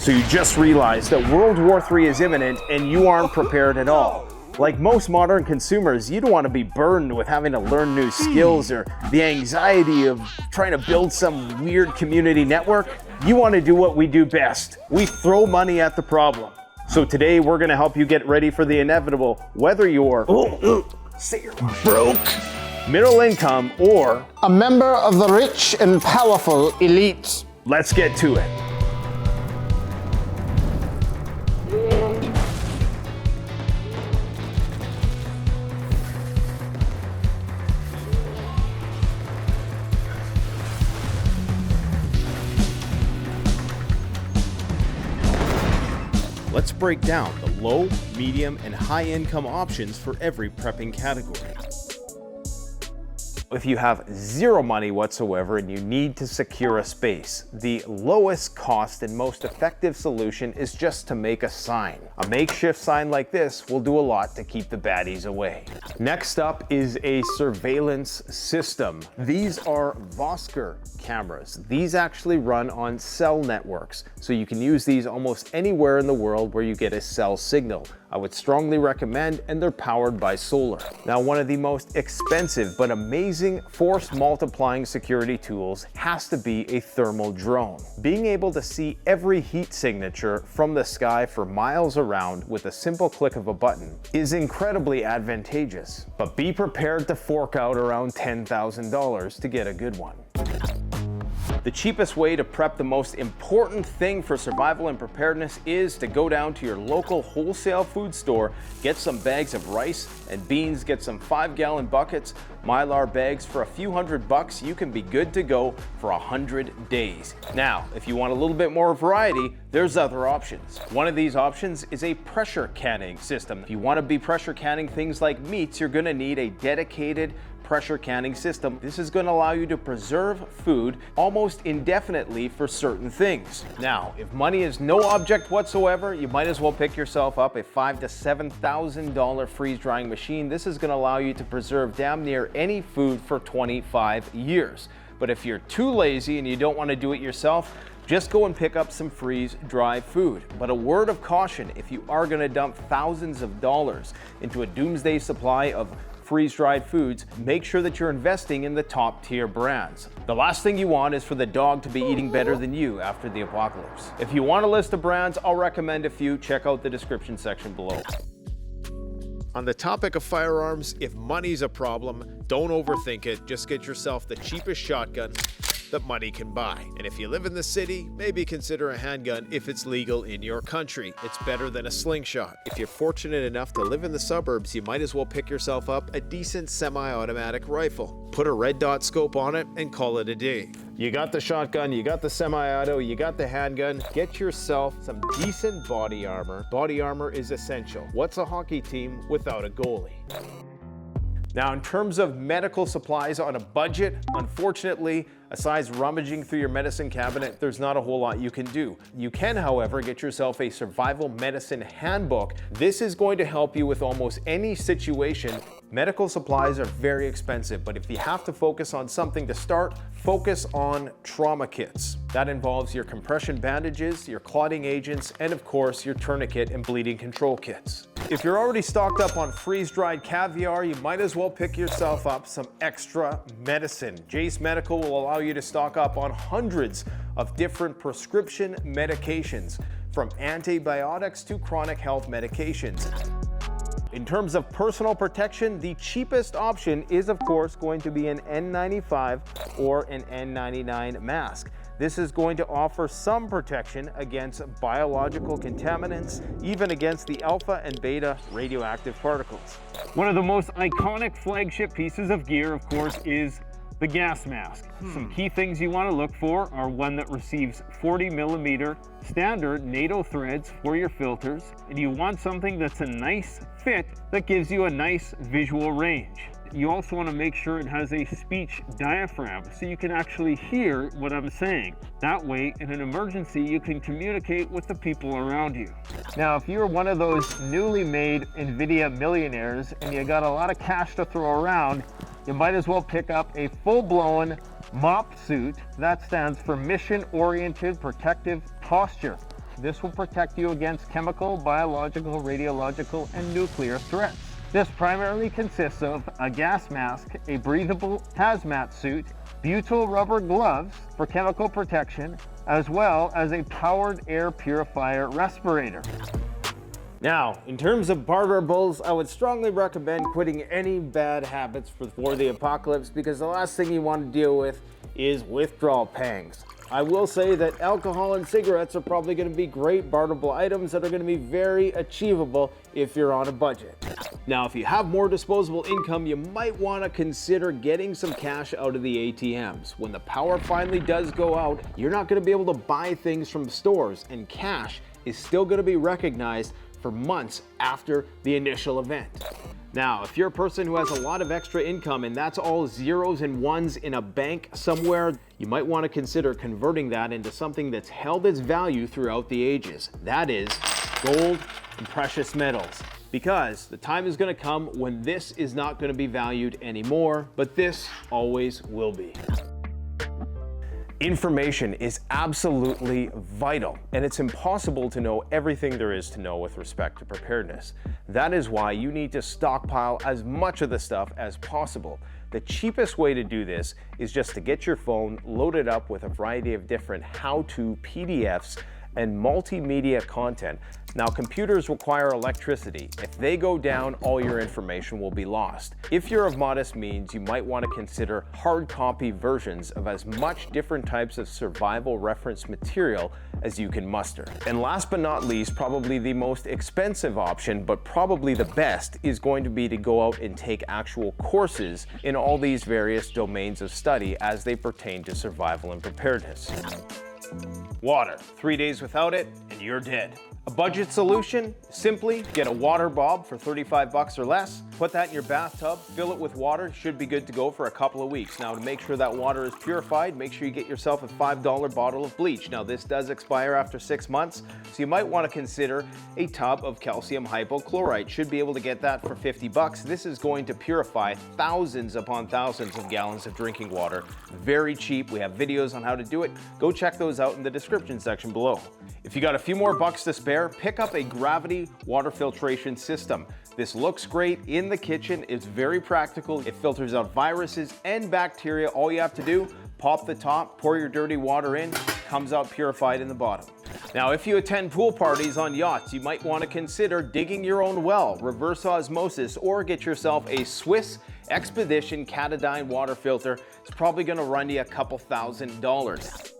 So you just realized that World War III is imminent and you aren't prepared at all. Like most modern consumers, you don't want to be burdened with having to learn new skills or the anxiety of trying to build some weird community network. You want to do what we do best. We throw money at the problem. So today we're going to help you get ready for the inevitable, whether you're broke, middle income, or a member of the rich and powerful elite. Let's get to it. Let's break down the low, medium, and high income options for every prepping category. If you have zero money whatsoever and you need to secure a space, the lowest cost and most effective solution is just to make a sign. A makeshift sign like this will do a lot to keep the baddies away. Next up is a surveillance system. These are Vosker cameras. These actually run on cell networks, so you can use these almost anywhere in the world where you get a cell signal. I would strongly recommend, and they're powered by solar. Now, one of the most expensive but amazing force multiplying security tools has to be a thermal drone. Being able to see every heat signature from the sky for miles around with a simple click of a button is incredibly advantageous. But be prepared to fork out around $10,000 to get a good one. The cheapest way to prep the most important thing for survival and preparedness is to go down to your local wholesale food store, get some bags of rice and beans, get some 5-gallon buckets, Mylar bags. For a few $100, you can be good to go for 100 days. Now, if you want a little bit more variety, there's other options. One of these options is a pressure canning system. If you want to be pressure canning things like meats, you're going to need a dedicated pressure canning system. This is going to allow you to preserve food almost indefinitely for certain things. Now, if money is no object whatsoever, you might as well pick yourself up a $5,000 to $7,000 freeze drying machine. This is going to allow you to preserve damn near any food for 25 years. But if you're too lazy and you don't want to do it yourself, just go and pick up some freeze-dry food. But a word of caution, if you are going to dump thousands of dollars into a doomsday supply of freeze-dried foods, make sure that you're investing in the top-tier brands. The last thing you want is for the dog to be eating better than you after the apocalypse. If you want a list of brands, I'll recommend a few. Check out the description section below. On the topic of firearms, if money's a problem, don't overthink it. Just get yourself the cheapest shotgun that money can buy. And if you live in the city, maybe consider a handgun if it's legal in your country. It's better than a slingshot. If you're fortunate enough to live in the suburbs, you might as well pick yourself up a decent semi-automatic rifle. Put a red dot scope on it and call it a day. You got the shotgun, you got the semi-auto, you got the handgun. Get yourself some decent body armor. Body armor is essential. What's a hockey team without a goalie? Now, in terms of medical supplies on a budget, unfortunately, aside rummaging through your medicine cabinet, there's not a whole lot you can do. You can, however, get yourself a survival medicine handbook. This is going to help you with almost any situation. Medical supplies are very expensive, but if you have to focus on something to start, focus on trauma kits. That involves your compression bandages, your clotting agents, and of course, your tourniquet and bleeding control kits. If you're already stocked up on freeze-dried caviar, you might as well pick yourself up some extra medicine. Jace Medical will allow you to stock up on hundreds of different prescription medications, from antibiotics to chronic health medications. In terms of personal protection, the cheapest option is of course going to be an N95 or an N99 mask. This is going to offer some protection against biological contaminants, even against the alpha and beta radioactive particles. One of the most iconic flagship pieces of gear, of course, is the gas mask. Some key things you want to look for are one that receives 40mm standard NATO threads for your filters, and you want something that's a nice fit that gives you a nice visual range. You also want to make sure it has a speech diaphragm so you can actually hear what I'm saying. That way, in an emergency, you can communicate with the people around you. Now, if you're one of those newly made NVIDIA millionaires and you got a lot of cash to throw around, you might as well pick up a full-blown MOP suit. That stands for Mission Oriented Protective Posture. This will protect you against chemical, biological, radiological, and nuclear threats. This primarily consists of a gas mask, a breathable hazmat suit, butyl rubber gloves for chemical protection, as well as a powered air purifier respirator. Now, in terms of barterables, I would strongly recommend quitting any bad habits before the apocalypse, because the last thing you want to deal with is withdrawal pangs. I will say that alcohol and cigarettes are probably going to be great barterable items that are going to be very achievable if you're on a budget. Now, if you have more disposable income, you might want to consider getting some cash out of the ATMs. When the power finally does go out, you're not going to be able to buy things from stores, and cash is still going to be recognized for months after the initial event. Now, if you're a person who has a lot of extra income and that's all zeros and ones in a bank somewhere, you might want to consider converting that into something that's held its value throughout the ages. That is gold and precious metals. Because the time is going to come when this is not going to be valued anymore, but this always will be. Information is absolutely vital, and it's impossible to know everything there is to know with respect to preparedness. That is why you need to stockpile as much of the stuff as possible. The cheapest way to do this is just to get your phone loaded up with a variety of different how-to PDFs and multimedia content. Now, computers require electricity. If they go down, all your information will be lost. If you're of modest means, you might want to consider hard copy versions of as much different types of survival reference material as you can muster. And last but not least, probably the most expensive option, but probably the best, is going to be to go out and take actual courses in all these various domains of study as they pertain to survival and preparedness. Water. 3 days without it, and you're dead. A budget solution? Simply get a Waterbob for 35 bucks or less, put that in your bathtub, fill it with water, should be good to go for a couple of weeks. Now, to make sure that water is purified, make sure you get yourself a $5 bottle of bleach. Now, this does expire after 6 months, so you might want to consider a tub of calcium hypochlorite. Should be able to get that for 50 bucks. This is going to purify thousands upon thousands of gallons of drinking water. Very cheap. We have videos on how to do it. Go check those out in the description section below. If you got a few more bucks to spare, pick up a gravity water filtration system. This looks great in the kitchen. It's very practical. It filters out viruses and bacteria. All you have to do, pop the top, pour your dirty water in, comes out purified in the bottom. Now, if you attend pool parties on yachts, you might want to consider digging your own well, reverse osmosis, or get yourself a Swiss Expedition Katadyn water filter. It's probably going to run you a couple $1,000s.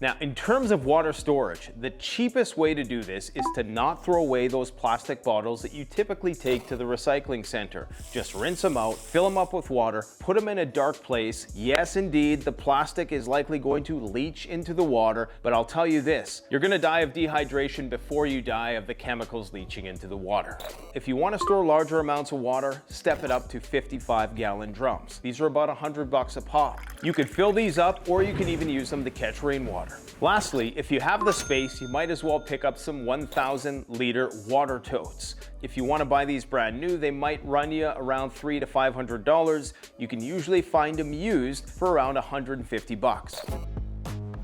Now, in terms of water storage, the cheapest way to do this is to not throw away those plastic bottles that you typically take to the recycling center. Just rinse them out, fill them up with water, put them in a dark place. Yes, indeed, the plastic is likely going to leach into the water, but I'll tell you this, you're going to die of dehydration before you die of the chemicals leaching into the water. If you want to store larger amounts of water, step it up to 55-gallon drums. These are about $100 a pop. You could fill these up, or you can even use them to catch rainwater. Lastly, if you have the space, you might as well pick up some 1,000-liter water totes. If you want to buy these brand new, they might run you around $300 to $500. You can usually find them used for around 150 bucks.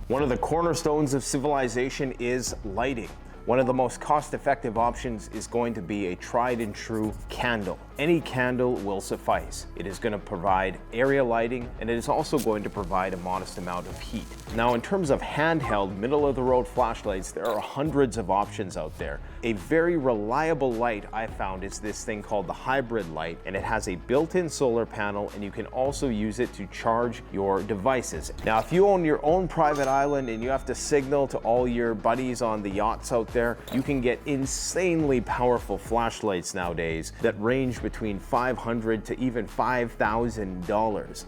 One of the cornerstones of civilization is lighting. One of the most cost-effective options is going to be a tried and true candle. Any candle will suffice. It is going to provide area lighting, and it is also going to provide a modest amount of heat. Now, in terms of handheld, middle-of-the-road flashlights, there are hundreds of options out there. A very reliable light I found is this thing called the hybrid light, and it has a built-in solar panel, and you can also use it to charge your devices. Now, if you own your own private island and you have to signal to all your buddies on the yachts out there, you can get insanely powerful flashlights nowadays that range between $500 to even $5,000.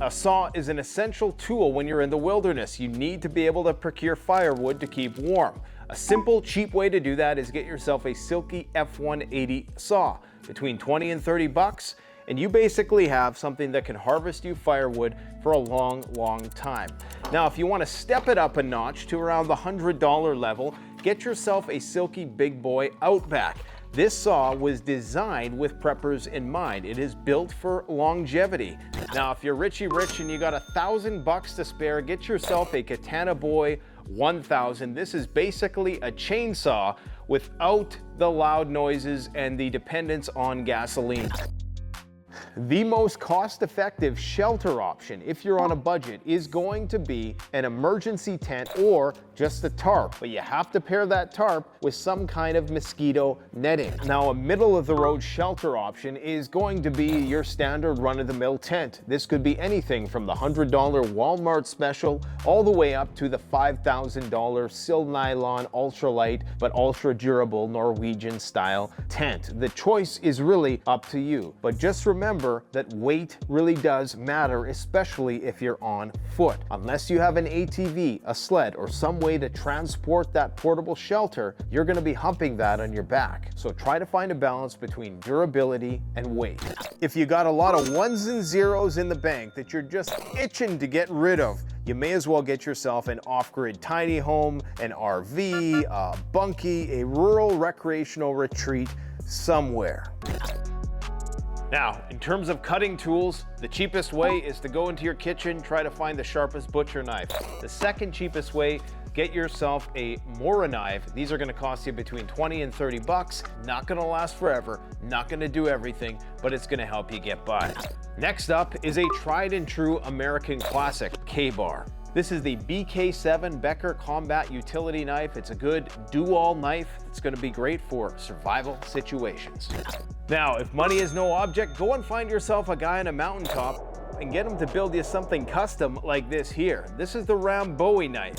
A saw is an essential tool when you're in the wilderness. You need to be able to procure firewood to keep warm. A simple, cheap way to do that is get yourself a Silky F180 saw, between 20 and 30 bucks, and you basically have something that can harvest you firewood for a long, long time. Now, if you want to step it up a notch to around the $100 level, get yourself a Silky Bigboy Outback. This saw was designed with preppers in mind. It is built for longevity. Now, if you're richy rich and you got $1,000 to spare, get yourself a Katanaboy $1,000. This is basically a chainsaw without the loud noises and the dependence on gasoline. The most cost-effective shelter option, if you're on a budget, is going to be an emergency tent or just a tarp, but you have to pair that tarp with some kind of mosquito netting. Now, a middle-of-the-road shelter option is going to be your standard run-of-the-mill tent. This could be anything from the $100 Walmart special all the way up to the $5,000 Sil Nylon ultralight but ultra-durable Norwegian-style tent. The choice is really up to you, but just remember that weight really does matter, especially if you're on foot. Unless you have an ATV, a sled, or some way to transport that portable shelter, you're going to be humping that on your back. So try to find a balance between durability and weight. If you got a lot of ones and zeros in the bank that you're just itching to get rid of, you may as well get yourself an off-grid tiny home, an RV, a bunkie, a rural recreational retreat somewhere. Now, in terms of cutting tools, the cheapest way is to go into your kitchen, try to find the sharpest butcher knife. The second cheapest way, get yourself a Morakniv. These are gonna cost you between 20 and 30 bucks. Not gonna last forever, not gonna do everything, but it's gonna help you get by. Next up is a tried and true American classic, Kabar. This is the BK7 Becker Combat Utility Knife. It's a good do-all knife. It's gonna be great for survival situations. Now, if money is no object, go and find yourself a guy on a mountaintop and get him to build you something custom like this here. This is the Bowie knife.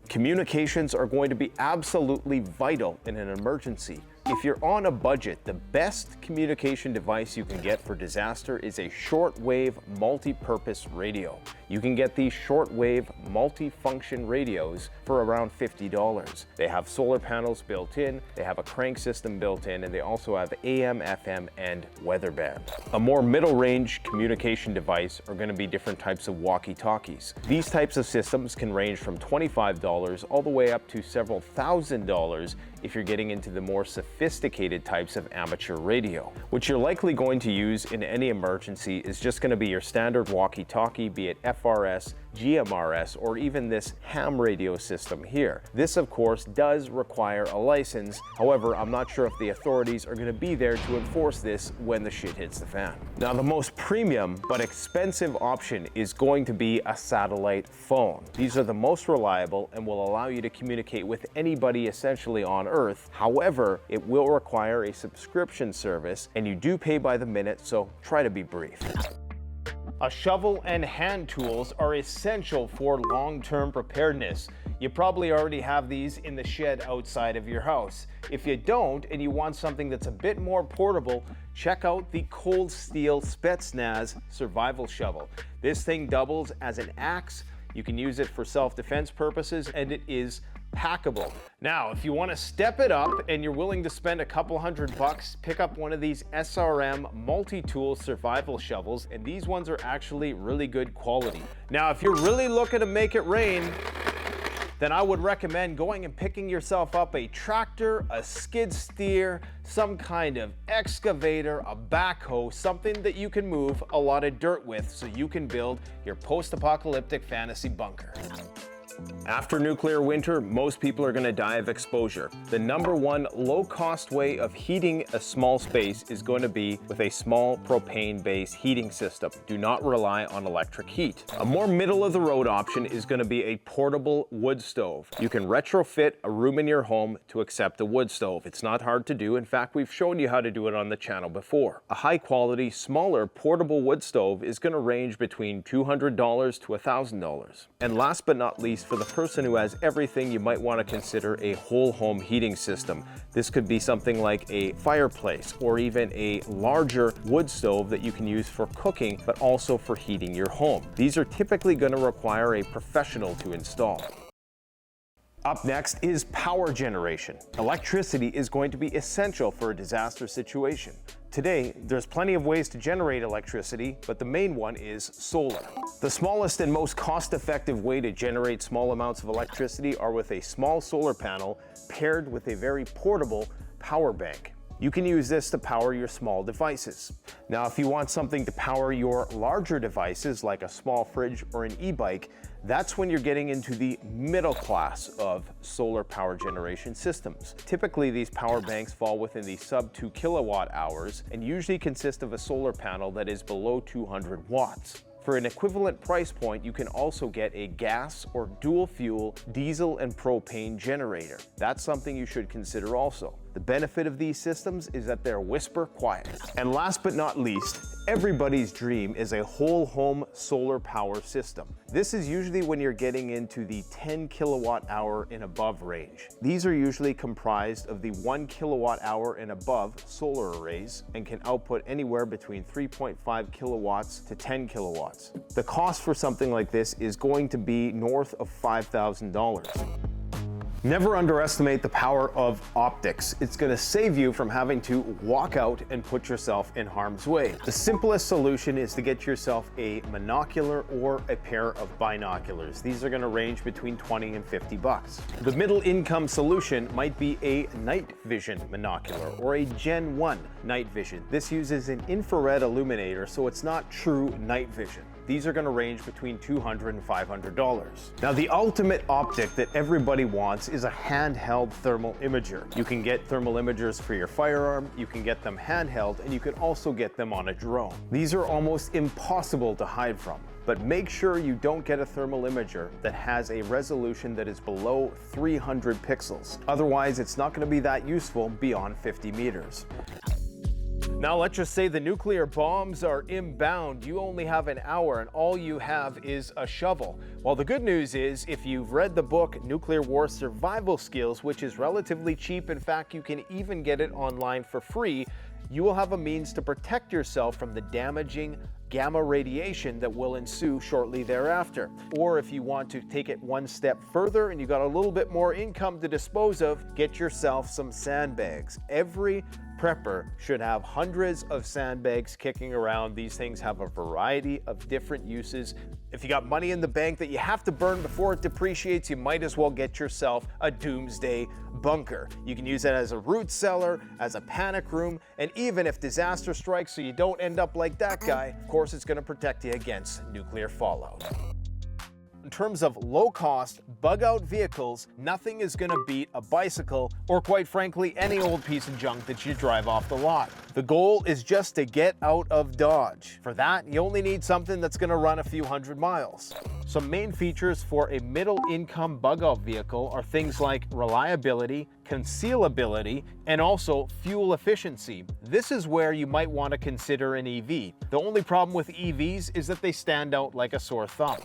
Communications are going to be absolutely vital in an emergency. If you're on a budget, the best communication device you can get for disaster is a shortwave multi-purpose radio. You can get these shortwave multi-function radios for around $50. They have solar panels built in, they have a crank system built in, and they also have AM, FM, and weather band. A more middle-range communication device are going to be different types of walkie-talkies. These types of systems can range from $25 all the way up to several $1,000s if you're getting into the more sophisticated types of amateur radio. What you're likely going to use in any emergency is just going to be your standard walkie-talkie, be it FRS, GMRS, or even this ham radio system here. This, of course, does require a license. However, I'm not sure if the authorities are going to be there to enforce this when the shit hits the fan. Now, the most premium but expensive option is going to be a satellite phone. These are the most reliable and will allow you to communicate with anybody essentially on Earth. However, it will require a subscription service, and you do pay by the minute, so try to be brief. A shovel and hand tools are essential for long-term preparedness. You probably already have these in the shed outside of your house. If you don't and you want something that's a bit more portable, check out the Cold Steel Spetsnaz survival shovel. This thing doubles as an axe. You can use it for self-defense purposes, and it is packable. Now, if you want to step it up and you're willing to spend a couple $100, pick up one of these SRM multi-tool survival shovels, and these ones are actually really good quality. Now, if you're really looking to make it rain, then I would recommend going and picking yourself up a tractor, a skid steer, some kind of excavator, a backhoe, something that you can move a lot of dirt with so you can build your post-apocalyptic fantasy bunker. After nuclear winter, most people are going to die of exposure. The number one low-cost way of heating a small space is going to be with a small propane-based heating system. Do not rely on electric heat. A more middle-of-the-road option is going to be a portable wood stove. You can retrofit a room in your home to accept a wood stove. It's not hard to do. In fact, we've shown you how to do it on the channel before. A high-quality, smaller portable wood stove is going to range between $200 to $1,000. And last but not least, for the person who has everything, you might want to consider a whole home heating system. This could be something like a fireplace or even a larger wood stove that you can use for cooking, but also for heating your home. These are typically going to require a professional to install. Up next is power generation. Electricity is going to be essential for a disaster situation. Today, there's plenty of ways to generate electricity, but the main one is solar. The smallest and most cost-effective way to generate small amounts of electricity are with a small solar panel paired with a very portable power bank. You can use this to power your small devices. Now, if you want something to power your larger devices, like a small fridge or an e-bike, that's when you're getting into the middle class of solar power generation systems. Typically, these power banks fall within the sub 2 kilowatt hours and usually consist of a solar panel that is below 200 watts. For an equivalent price point, you can also get a gas or dual fuel diesel and propane generator. That's something you should consider also. The benefit of these systems is that they're whisper quiet. And last but not least, everybody's dream is a whole home solar power system. This is usually when you're getting into the 10 kilowatt hour and above range. These are usually comprised of the 1 kilowatt hour and above solar arrays and can output anywhere between 3.5 kilowatts to 10 kilowatts. The cost for something like this is going to be north of $5,000. Never underestimate the power of optics. It's going to save you from having to walk out and put yourself in harm's way. The simplest solution is to get yourself a monocular or a pair of binoculars. These are going to range between 20 and 50 bucks. The middle income solution might be a night vision monocular or a Gen 1 night vision. This uses an infrared illuminator, so it's not true night vision. These are going to range between $200 and $500. Now, the ultimate optic that everybody wants is a handheld thermal imager. You can get thermal imagers for your firearm, you can get them handheld, and you can also get them on a drone. These are almost impossible to hide from, but make sure you don't get a thermal imager that has a resolution that is below 300 pixels. Otherwise, it's not going to be that useful beyond 50 meters. Now, let's just say the nuclear bombs are inbound. You only have an hour and all you have is a shovel. Well, the good news is if you've read the book Nuclear War Survival Skills, which is relatively cheap, in fact, you can even get it online for free, you will have a means to protect yourself from the damaging gamma radiation that will ensue shortly thereafter. Or if you want to take it one step further and you got a little bit more income to dispose of, get yourself some sandbags. Every prepper should have hundreds of sandbags kicking around. These things have a variety of different uses. If you got money in the bank that you have to burn before it depreciates, you might as well get yourself a doomsday bunker. You can use it as a root cellar, as a panic room, and even if disaster strikes so you don't end up like that guy, of course it's going to protect you against nuclear fallout. In terms of low-cost, bug-out vehicles, nothing is going to beat a bicycle or, quite frankly, any old piece of junk that you drive off the lot. The goal is just to get out of Dodge. For that, you only need something that's going to run a few hundred miles. Some main features for a middle-income bug-out vehicle are things like reliability, concealability, and also fuel efficiency. This is where you might want to consider an EV. The only problem with EVs is that they stand out like a sore thumb.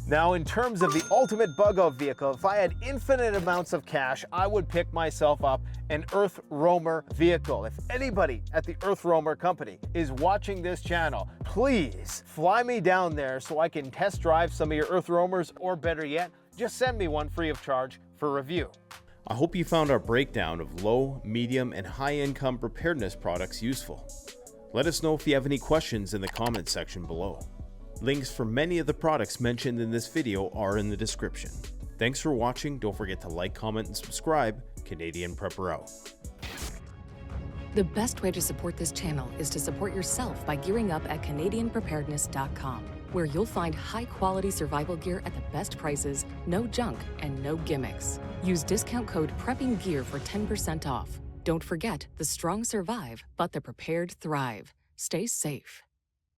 Now, in terms of the ultimate bug-out vehicle, if I had infinite amounts of cash, I would pick myself up an Earth Roamer vehicle. If anybody at the Earth Roamer company is watching this channel, please fly me down there so I can test drive some of your Earth Roamers, or better yet, just send me one free of charge for review. I hope you found our breakdown of low, medium, and high-income preparedness products useful. Let us know if you have any questions in the comments section below. Links for many of the products mentioned in this video are in the description. Thanks for watching. Don't forget to like, comment, and subscribe. Canadian Prepper out. The best way to support this channel is to support yourself by gearing up at CanadianPreparedness.com, where you'll find high-quality survival gear at the best prices, no junk, and no gimmicks. Use discount code PREPPINGGEAR for 10% off. Don't forget, the strong survive, but the prepared thrive. Stay safe.